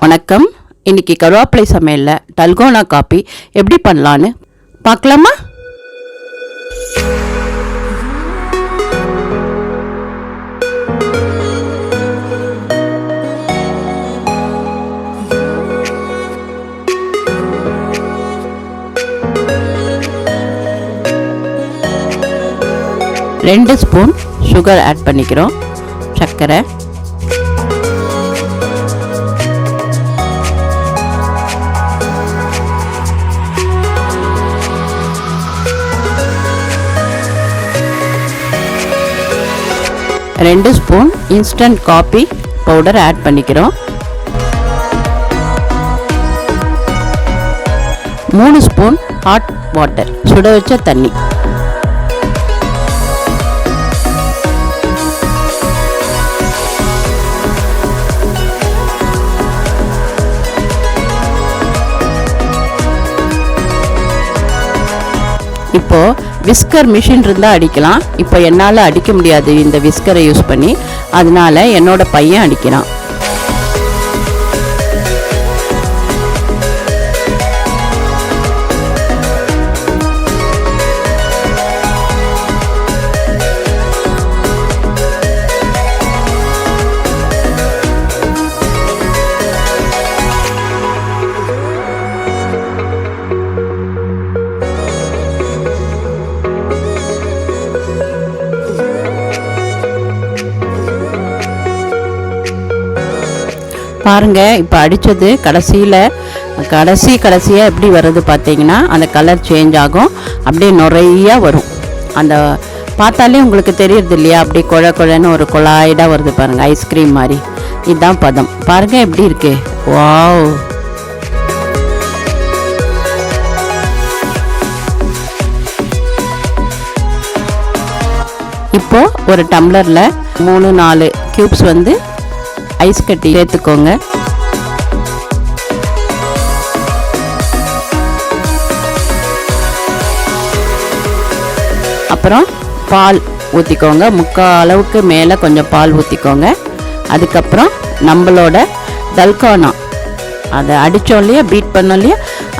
வணக்கம். இன்னைக்கு கருவேப்பிலை சமையல்ல டல்கோனா காபி எப்படி பண்ணலான்னு பார்க்கலாமா? ரெண்டு ஸ்பூன் சுகர் ஆட் பண்ணிக்கிறோம். சர்க்கரை, ரெண்டு spoon instant coffee powder add பண்ணிக்கிறோம். 3 ஸ்பூன் ஹாட் வாட்டர், சுட வச்ச தண்ணி. இப்போ விஸ்கர் மிஷின் இருந்தால் அடிக்கலாம். இப்போ என்னால் அடிக்க முடியாது இந்த விஸ்கரை யூஸ் பண்ணி, அதனால என்னோட பையன் அடிக்கிறான். பாருங்க, இப்போ அடித்தது கடைசியாக எப்படி வருது பார்த்தீங்கன்னா, அந்த கலர் சேஞ்ச் ஆகும், அப்படியே நிறையா வரும். அந்த பார்த்தாலே உங்களுக்கு தெரியுது இல்லையா, அப்படியே குழன்னு ஒரு குழாயிடாக வருது பாருங்கள், ஐஸ்கிரீம் மாதிரி. இதுதான் பதம். பாருங்கள் எப்படி இருக்கு. வாவ்! இப்போது ஒரு டம்ளரில் 3-4 க்யூப்ஸ் ஐஸ் கட்டி சேர்த்துக்கோங்க. அப்புறம் பால் ஊற்றிக்கோங்க. 3/4 அளவுக்கு மேலே கொஞ்சம் பால் ஊற்றிக்கோங்க. அதுக்கப்புறம் நம்மளோட டல்கோனா, அதை அடித்தோம் இல்லையா, பீட் பண்ணோம் இல்லையா,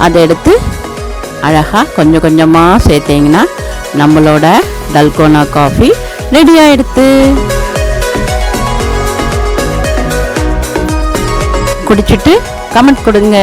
அதை எடுத்து அழகாக கொஞ்சம் கொஞ்சமாக சேர்த்திங்கன்னா நம்மளோட டல்கோனா காஃபி ரெடி ஆகிடுது. குடிச்சிட்டு கமெண்ட் கொடுங்க.